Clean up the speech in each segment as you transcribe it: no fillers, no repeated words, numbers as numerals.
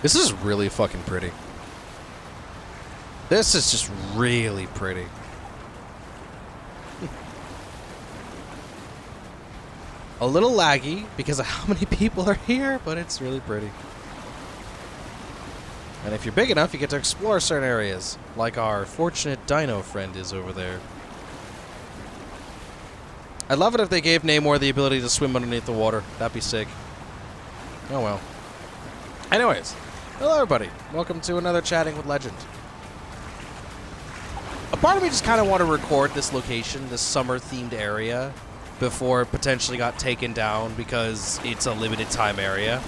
This is really fucking pretty. This is just really pretty. A little laggy because of how many people are here, but it's really pretty. And if you're big enough, you get to explore certain areas, like our fortunate dino friend is over there. I'd love it if they gave Namor the ability to swim underneath the water. That'd be sick. Oh well. Anyways, hello everybody. Welcome to another Chatting with Legend. A part of me just kind of want to record this location, this summer-themed area, before it potentially got taken down because it's a limited time area.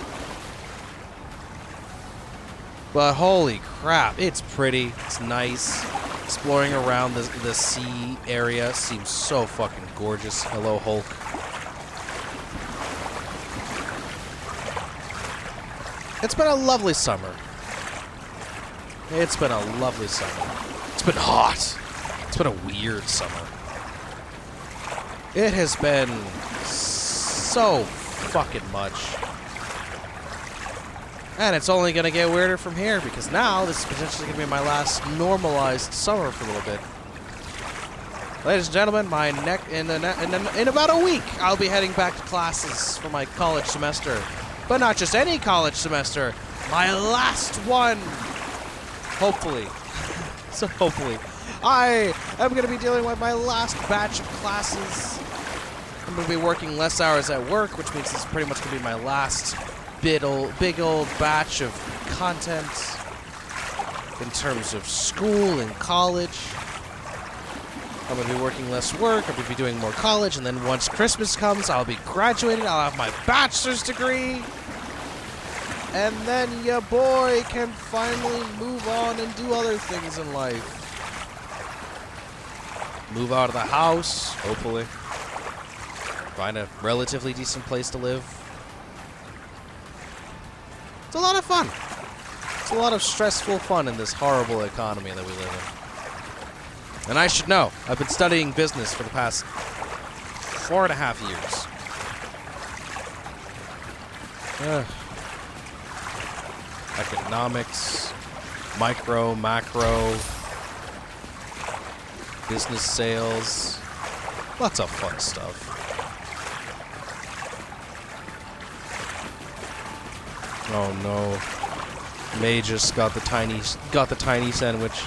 But holy crap, it's pretty, it's nice. Exploring around the sea area seems so fucking gorgeous. Hello, Hulk. It's been a lovely summer. It's been a lovely summer. It's been hot. It's been a weird summer. It has been so fucking much. And it's only going to get weirder from here because now this is potentially going to be my last normalized summer for a little bit. Ladies and gentlemen, in about a week, I'll be heading back to classes for my college semester. But not just any college semester, my last one. Hopefully. So hopefully. I am going to be dealing with my last batch of classes. I'm going to be working less hours at work, which means this is pretty much going to be my last big old batch of content in terms of school and college. I'm going to be working less work, I'm going to be doing more college, and then once Christmas comes, I'll be graduating, I'll have my bachelor's degree, and then your boy can finally move on and do other things in life. Move out of the house, hopefully. Find a relatively decent place to live. It's a lot of fun. It's a lot of stressful fun in this horrible economy that we live in. And I should know. I've been studying business for the past 4.5 years. Economics, micro, macro, business sales, lots of fun stuff. Oh no. May just got the tiny sandwich.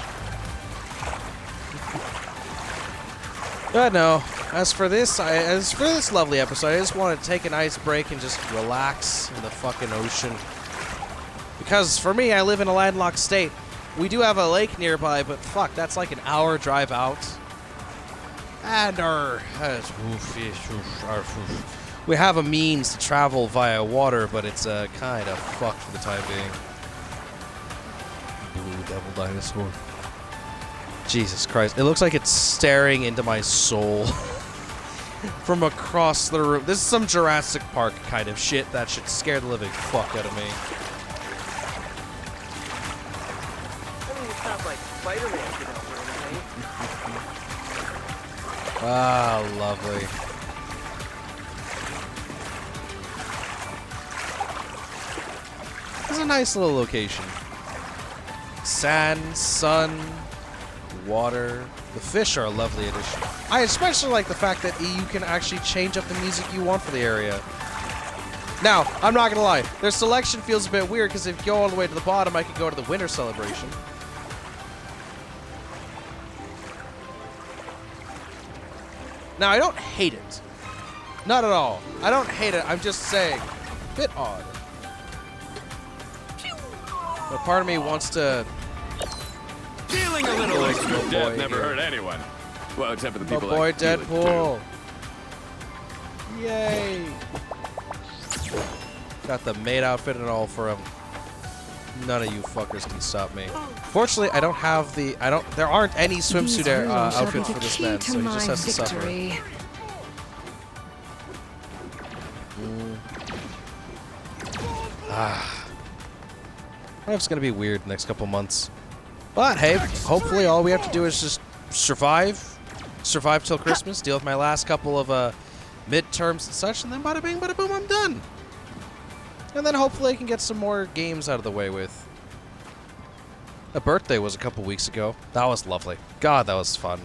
But no, as for this lovely episode, I just want to take a nice break and just relax in the fucking ocean. Because for me, I live in a landlocked state. We do have a lake nearby, but fuck, that's like an hour drive out. And we have a means to travel via water, but it's kind of fucked for the time being. Blue devil dinosaur. Jesus Christ. It looks like it's staring into my soul from across the room. This is some Jurassic Park kind of shit that should scare the living fuck out of me. I mean, it's not like Spider-Man could help or anything. Ah, lovely. It's a nice little location. Sand, sun, water. The fish are a lovely addition. I especially like the fact that you can actually change up the music you want for the area. Now, I'm not gonna lie, their selection feels a bit weird because if you go all the way to the bottom, I could go to the winter celebration. Now, I don't hate it. Not at all. I don't hate it, I'm just saying, a bit odd. But part of me wants to... Feeling a little extra death never hurt anyone. Well, except for the people my boy that feel it, Deadpool. Yay. Got the maid outfit and all for him. None of you fuckers can stop me. Fortunately, I don't have the... there aren't any swimsuit outfits for this man, so he just has to suffer. Life's gonna be weird the next couple months. But hey, hopefully all we have to do is just survive till Christmas, deal with my last couple of midterms and such, and then bada bing, bada boom, I'm done. And then hopefully I can get some more games out of the way with. A birthday was a couple weeks ago. That was lovely. God, that was fun.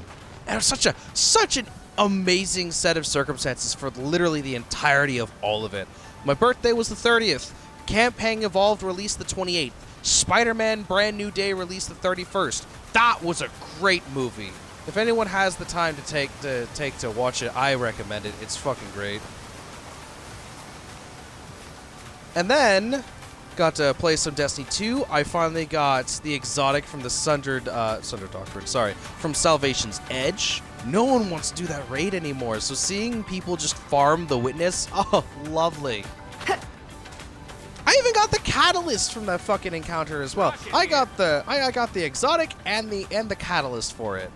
And it was such an amazing set of circumstances for literally the entirety of all of it. My birthday was the 30th. Campaign Evolved released the 28th. Spider-Man Brand New Day released the 31st. That was a great movie. If anyone has the time to take to watch it, I recommend it. It's fucking great. And then got to play some Destiny 2. I finally got the exotic from the Sundered Doctrine, from Salvation's Edge. No one wants to do that raid anymore, so seeing people just farm the Witness, oh, lovely. I even got the Catalyst from that fucking encounter as well. I got the exotic and the Catalyst for it.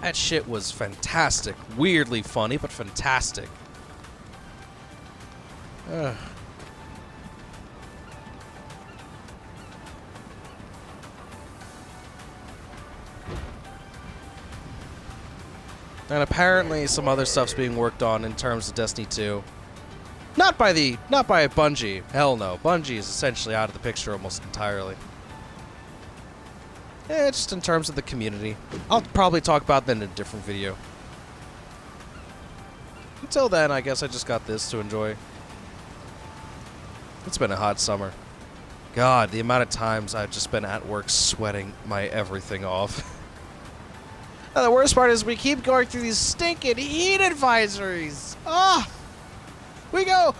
That shit was fantastic. Weirdly funny, but fantastic. Ugh. And apparently some other stuff's being worked on in terms of Destiny 2. Not by Bungie. Hell no. Bungie is essentially out of the picture almost entirely. Yeah, just in terms of the community. I'll probably talk about that in a different video. Until then, I guess I just got this to enjoy. It's been a hot summer. God, the amount of times I've just been at work sweating my everything off. And the worst part is we keep going through these stinking heat advisories. Ah! We go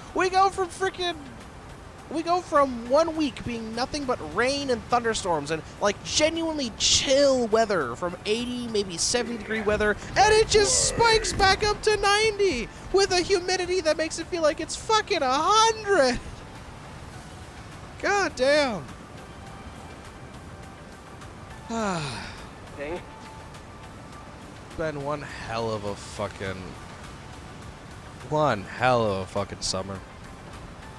from 1 week being nothing but rain and thunderstorms and like genuinely chill weather from 80, maybe 70 degree weather, and it just spikes back up to 90 with a humidity that makes it feel like it's fucking 100. God damn. Dang. Been one hell of a fucking summer.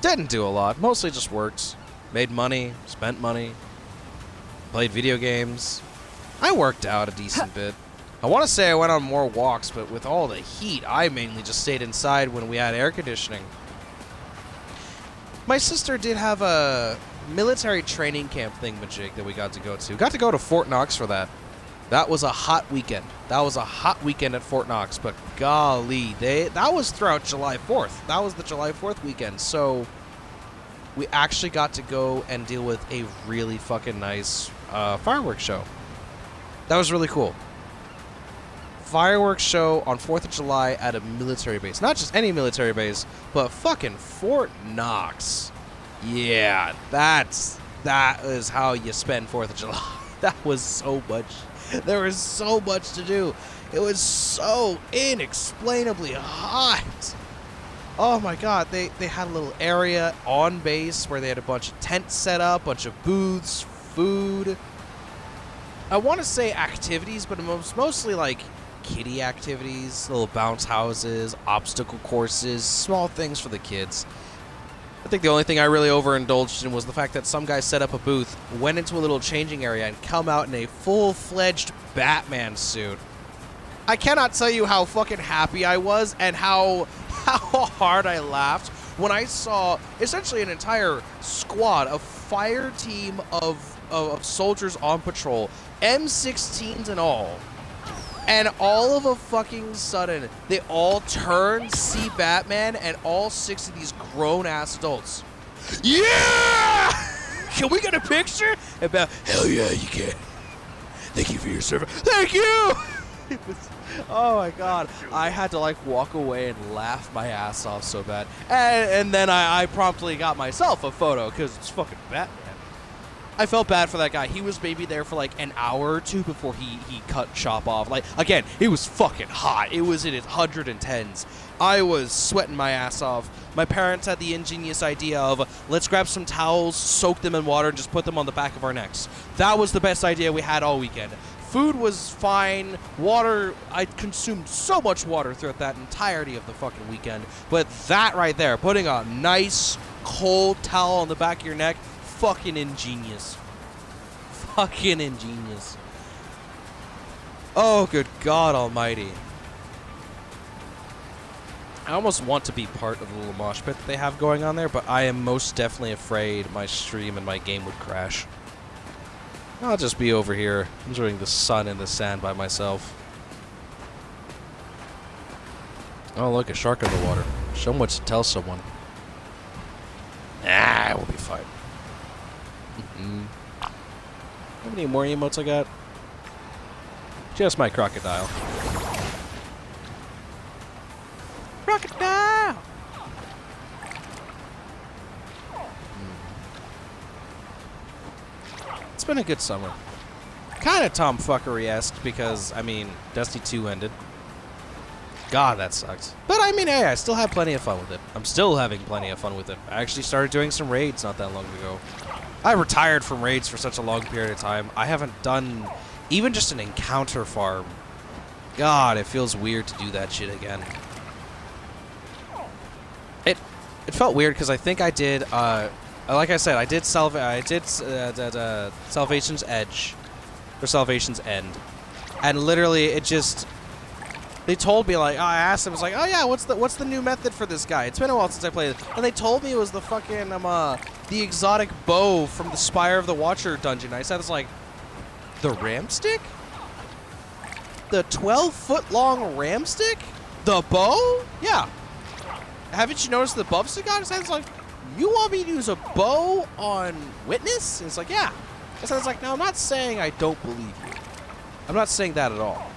Didn't do a lot. Mostly just worked. Made money. Spent money. Played video games. I worked out a decent bit. I want to say I went on more walks, but with all the heat, I mainly just stayed inside when we had air conditioning. My sister did have a military training camp thingamajig that we got to go to. Got to go to Fort Knox for that. That was a hot weekend. That was a hot weekend at Fort Knox, but golly, that was throughout July 4th. That was the July 4th weekend, so we actually got to go and deal with a really fucking nice fireworks show. That was really cool. Fireworks show on 4th of July at a military base. Not just any military base, but fucking Fort Knox. Yeah, that is how you spend 4th of July. That was so much. There was so much to do. It was so inexplainably hot. Oh my god, they had a little area on base where they had a bunch of tents set up, bunch of booths, food. I want to say activities, but it was mostly like kiddie activities, little bounce houses, obstacle courses, small things for the kids. I think the only thing I really overindulged in was the fact that some guy set up a booth, went into a little changing area, and come out in a full-fledged Batman suit. I cannot tell you how fucking happy I was and how hard I laughed when I saw essentially an entire squad, a fire team of soldiers on patrol, M16s and all. And all of a fucking sudden, they all turn, see Batman, and all 6 of these grown-ass adults. Yeah! Can we get a picture? About, hell yeah, you can. Thank you for your service. Thank you! It was, oh my god. I had to like walk away and laugh my ass off so bad. And then I promptly got myself a photo because it's fucking Batman. I felt bad for that guy. He was maybe there for like an hour or two before he cut shop off. Like, again, it was fucking hot. It was in its 110s. I was sweating my ass off. My parents had the ingenious idea of, let's grab some towels, soak them in water, and just put them on the back of our necks. That was the best idea we had all weekend. Food was fine. Water, I consumed so much water throughout that entirety of the fucking weekend. But that right there, putting a nice cold towel on the back of your neck, fucking ingenious. Fucking ingenious. Oh, good God almighty. I almost want to be part of the little mosh pit that they have going on there, but I am most definitely afraid my stream and my game would crash. I'll just be over here enjoying the sun and the sand by myself. Oh, look, a shark in the water. So much to tell someone. Ah, we'll be fine. How many more emotes I got? Just my crocodile. Crocodile! It's been a good summer. Kind of tomfuckery-esque because, I mean, Destiny 2 ended. God, that sucks. But I mean, hey, I still had plenty of fun with it. I'm still having plenty of fun with it. I actually started doing some raids not that long ago. I retired from raids for such a long period of time. I haven't done even just an encounter farm. God, it feels weird to do that shit again. It felt weird because I think I did, like I said, I did Salvation's Edge, or Salvation's End, and literally it just, they told me, like, I asked them, I was like, oh yeah, what's the new method for this guy? It's been a while since I played it, and they told me it was the fucking the exotic bow from the Spire of the Watcher dungeon. I said, it's like, the ramstick? The 12-foot long ramstick? The bow? Yeah. Haven't you noticed the buffs it got? It sounds like, you want me to use a bow on Witness? And it's like, yeah. It sounds like, now I'm not saying I don't believe you. I'm not saying that at all.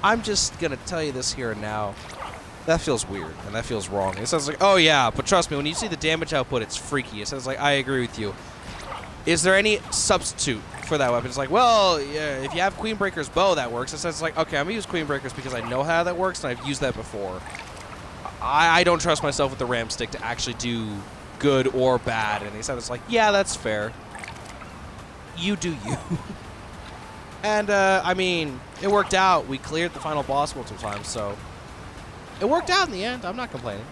I'm just going to tell you this here and now. That feels weird, and that feels wrong. It sounds like, oh yeah, but trust me, when you see the damage output, it's freaky. It sounds like, I agree with you. Is there any substitute for that weapon? It's like, well, yeah, if you have Queenbreaker's bow, that works. It sounds like, okay, I'm going to use Queenbreaker's because I know how that works, and I've used that before. I don't trust myself with the ramstick to actually do good or bad. And he said, it's like, yeah, that's fair. You do you. And, I mean, it worked out. We cleared the final boss multiple times, so it worked out in the end. I'm not complaining.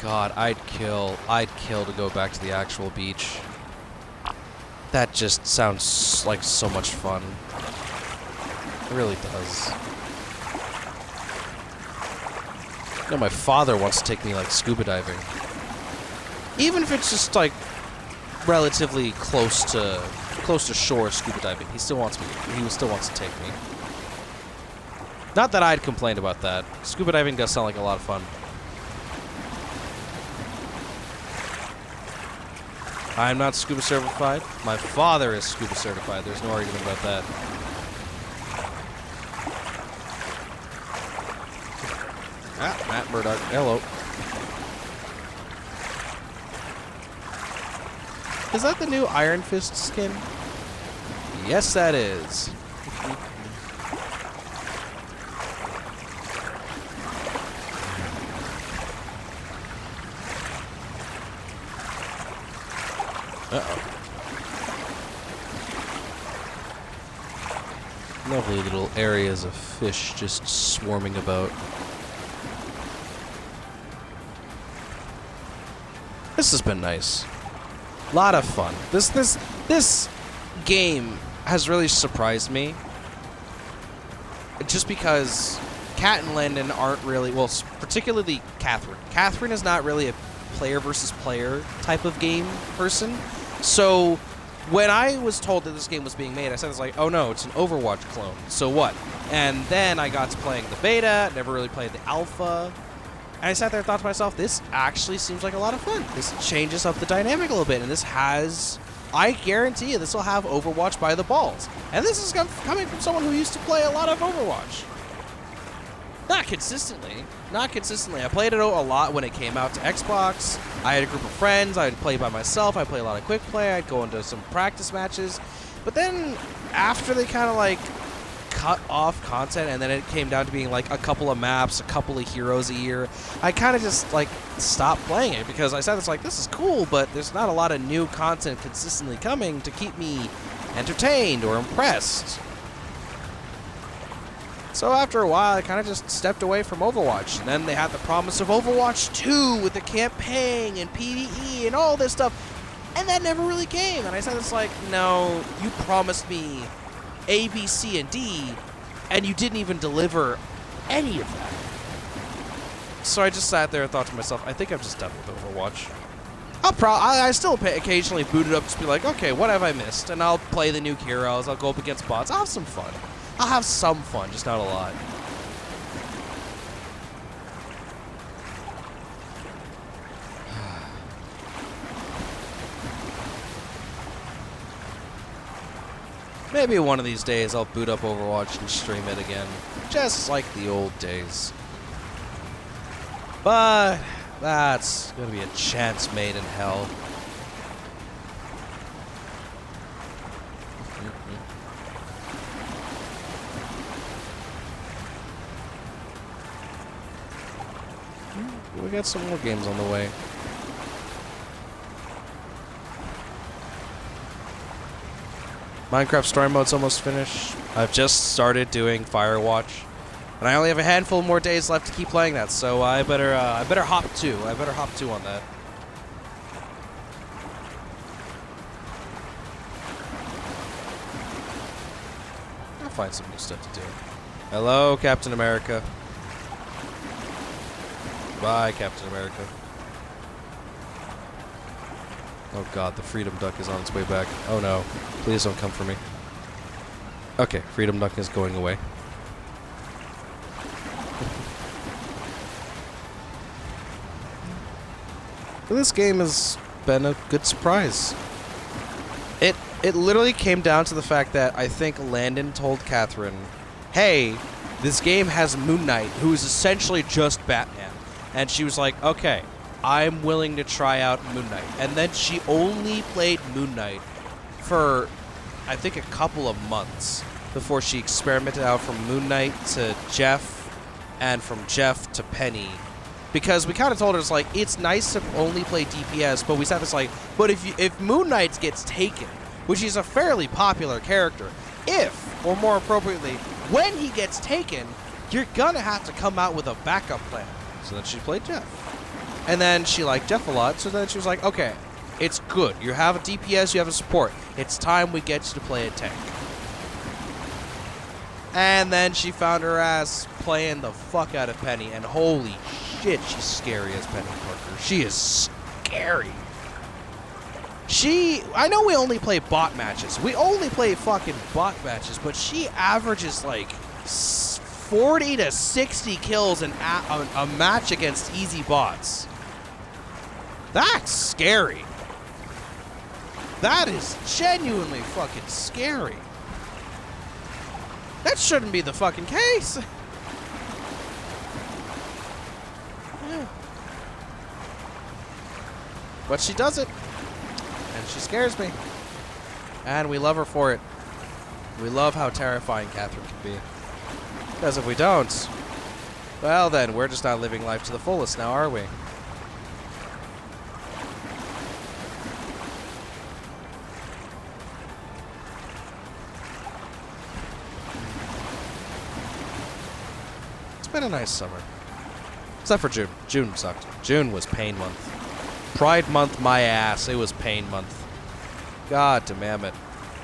God, I'd kill to go back to the actual beach. That just sounds like so much fun. It really does. You know, my father wants to take me, like, scuba diving. Even if it's just, like, relatively close to shore scuba diving, he still wants to take me. Not that I'd complain about that. Scuba diving does sound like a lot of fun. I'm not scuba certified. My father is scuba certified. There's no argument about that. Ah, Matt Murdock. Hello. Is that the new Iron Fist skin? Yes, that is. Uh-oh. Lovely little areas of fish just swarming about. This has been nice. A lot of fun. This game has really surprised me. Just because Kat and Landon aren't really, well, particularly Catherine. Catherine is not really a player versus player type of game person. So when I was told that this game was being made, I said, it's like, oh no, it's an Overwatch clone. So what? And then I got to playing the beta, never really played the alpha. And I sat there and thought to myself, this actually seems like a lot of fun. This changes up the dynamic a little bit. And this has, I guarantee you, this will have Overwatch by the balls. And this is coming from someone who used to play a lot of Overwatch. Not consistently. Not consistently. I played it a lot when it came out to Xbox. I had a group of friends. I'd play by myself. I'd play a lot of quick play. I'd go into some practice matches. But then after they kind of like cut off content and then it came down to being like a couple of maps, a couple of heroes a year, I kind of just like stopped playing it because I said, it's like, this is cool, but there's not a lot of new content consistently coming to keep me entertained or impressed. So after a while, I kind of just stepped away from Overwatch. And then they had the promise of Overwatch 2 with the campaign and PvE and all this stuff. And that never really came. And I said, it's like, no, you promised me A, B, C, and D, and you didn't even deliver any of that. So I just sat there and thought to myself, I think I'm just done with Overwatch. I still occasionally boot it up, just be like, okay, what have I missed? And I'll play the new heroes, I'll go up against bots, I'll have some fun. I'll have some fun, just not a lot. Maybe one of these days I'll boot up Overwatch and stream it again, just like the old days. But that's gonna be a chance made in hell. We got some more games on the way. Minecraft Story Mode's almost finished. I've just started doing Firewatch, and I only have a handful more days left to keep playing that. So I better hop two. I better hop two on that. I'll find some new stuff to do. Hello, Captain America. Bye, Captain America. Oh god, the Freedom Duck is on its way back. Oh no. Please don't come for me. Okay, Freedom Duck is going away. This game has been a good surprise. It literally came down to the fact that I think Landon told Catherine, hey, this game has Moon Knight, who is essentially just Batman. And she was like, okay, I'm willing to try out Moon Knight. And then she only played Moon Knight for, I think, a couple of months before she experimented out from Moon Knight to Jeff, and from Jeff to Penny. Because we kind of told her, it's like, it's nice to only play DPS, but we said it's like, but if Moon Knight gets taken, which is a fairly popular character, if, or more appropriately, when he gets taken, you're gonna have to come out with a backup plan. So then she played Jeff. And then she liked Jeff a lot, so then she was like, okay, it's good. You have a DPS, you have a support. It's time we get you to play a tank. And then she found her ass playing the fuck out of Penny, and holy shit, she's scary as Penny Parker. She is scary. I know we only play bot matches. We only play fucking bot matches, but she averages like 40 to 60 kills a match against easy bots. That's scary. That is genuinely fucking scary. That shouldn't be the fucking case. Yeah. But she does it. And she scares me. And we love her for it. We love how terrifying Catherine can be. Because if we don't, well then, we're just not living life to the fullest now, are we? It's been a nice summer. Except for June. June sucked. June was pain month. Pride month, my ass. It was pain month. God damn it.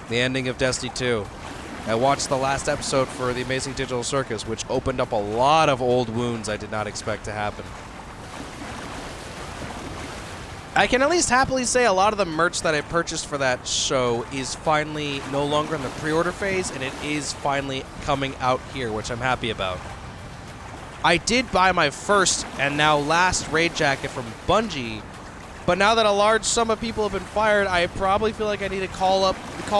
The ending of Destiny 2. I watched the last episode for The Amazing Digital Circus, which opened up a lot of old wounds I did not expect to happen. I can at least happily say a lot of the merch that I purchased for that show is finally no longer in the pre-order phase, and it is finally coming out here, which I'm happy about. I did buy my first and now last raid jacket from Bungie, but now that a large sum of people have been fired, I probably feel like I need to call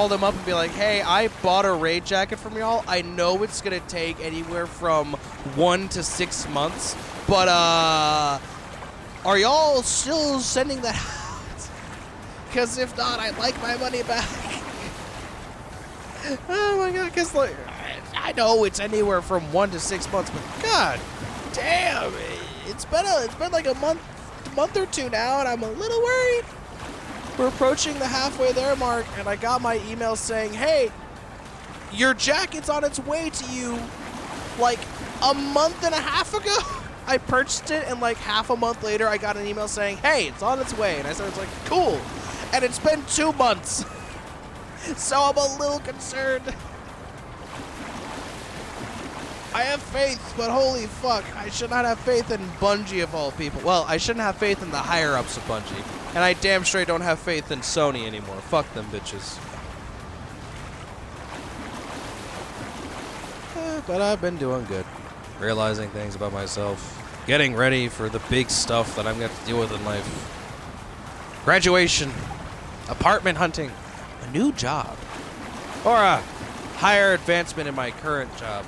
them up and be like, hey, I bought a raid jacket from y'all. I know it's going to take anywhere from 1 to 6 months, but are y'all still sending that out? Because if not, I'd like my money back. Oh my god, because like, I know it's anywhere from 1 to 6 months, but god damn, it's been like a month or two now, and I'm a little worried. We're approaching the halfway there mark, and I got my email saying, hey, your jacket's on its way to you like a month and a half ago. I purchased it, and like half a month later, I got an email saying, hey, it's on its way. And I said, it's like, cool. And it's been 2 months. So I'm a little concerned. I have faith, but holy fuck, I should not have faith in Bungie of all people. Well, I shouldn't have faith in the higher-ups of Bungie. And I damn straight don't have faith in Sony anymore. Fuck them bitches. But I've been doing good. Realizing things about myself. Getting ready for the big stuff that I'm going to have to deal with in life. Graduation. Apartment hunting. A new job. Or a higher advancement in my current job.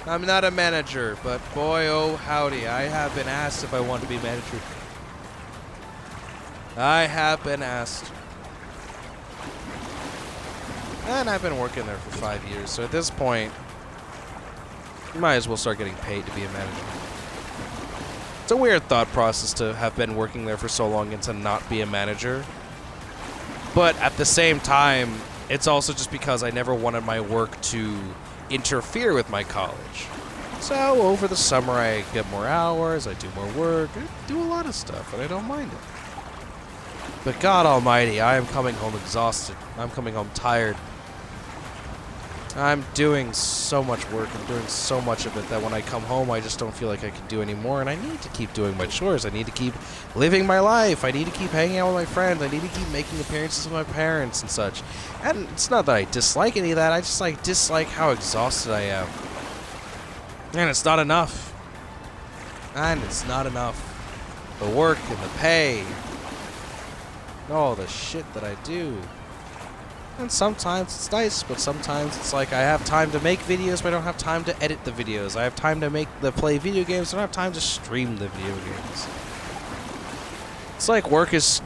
I'm not a manager, but boy, oh howdy, I have been asked if I want to be manager. I have been asked. And I've been working there for 5 years, so at this point, you might as well start getting paid to be a manager. It's a weird thought process to have been working there for so long and to not be a manager. But at the same time, it's also just because I never wanted my work to interfere with my college. So over the summer I get more hours, I do more work, I do a lot of stuff, and I don't mind it. But God almighty, I am coming home exhausted. I'm coming home tired. I'm doing so much work, I'm doing so much of it that when I come home I just don't feel like I can do anymore, and I need to keep doing my chores. I need to keep living my life. I need to keep hanging out with my friends. I need to keep making appearances with my parents and such. And it's not that I dislike any of that, I just dislike how exhausted I am. And it's not enough. And it's not enough. The work and the pay. All the shit that I do. And sometimes it's nice, but sometimes it's like I have time to make videos, but I don't have time to edit the videos. I have time to play video games, but I don't have time to stream the video games. It's like work is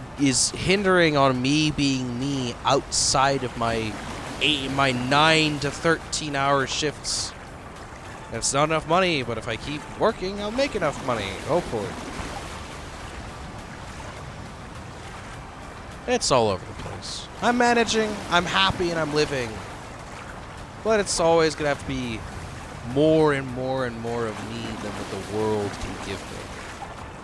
hindering on me being me outside of my 9 to 13 hour shifts. And it's not enough money, but if I keep working, I'll make enough money, hopefully. It's all over the place. I'm managing, I'm happy, and I'm living. But it's always going to have to be more and more and more of me than what the world can give me.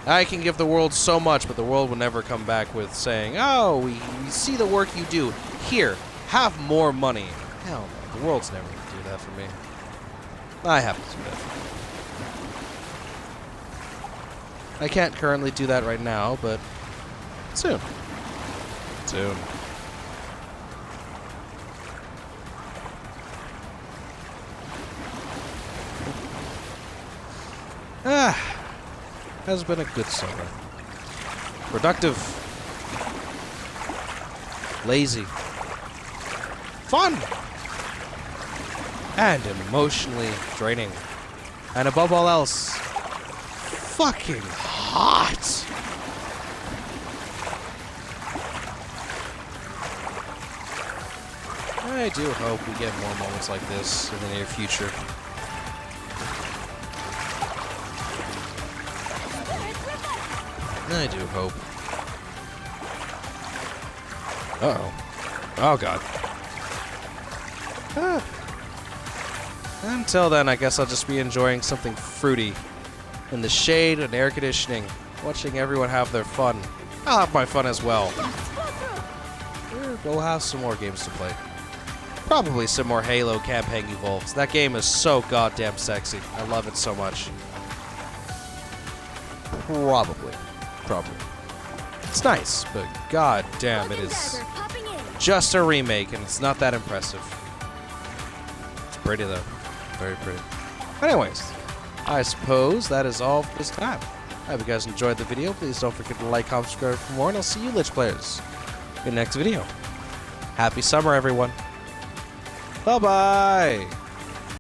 I can give the world so much, but the world will never come back with saying, oh, we see the work you do. Here, have more money. Hell no, the world's never going to do that for me. I have to do that for me. I can't currently do that right now, but soon. Soon. Has been a good summer. Productive. Lazy. Fun. And emotionally draining. And above all else, fucking hot. I do hope we get more moments like this in the near future. I do hope. Uh-oh. Oh, God. Until then, I guess I'll just be enjoying something fruity in the shade and air conditioning, watching everyone have their fun. I'll have my fun as well. We'll have some more games to play. Probably some more Halo Campaign Evolved. That game is so goddamn sexy. I love it so much. Probably. It's nice, but goddamn, it is just a remake, and it's not that impressive. It's pretty, though. Very pretty. Anyways, I suppose that is all for this time. I hope you guys enjoyed the video. Please don't forget to like, comment, subscribe for more, and I'll see you Lich players in the next video. Happy summer, everyone. Bye-bye.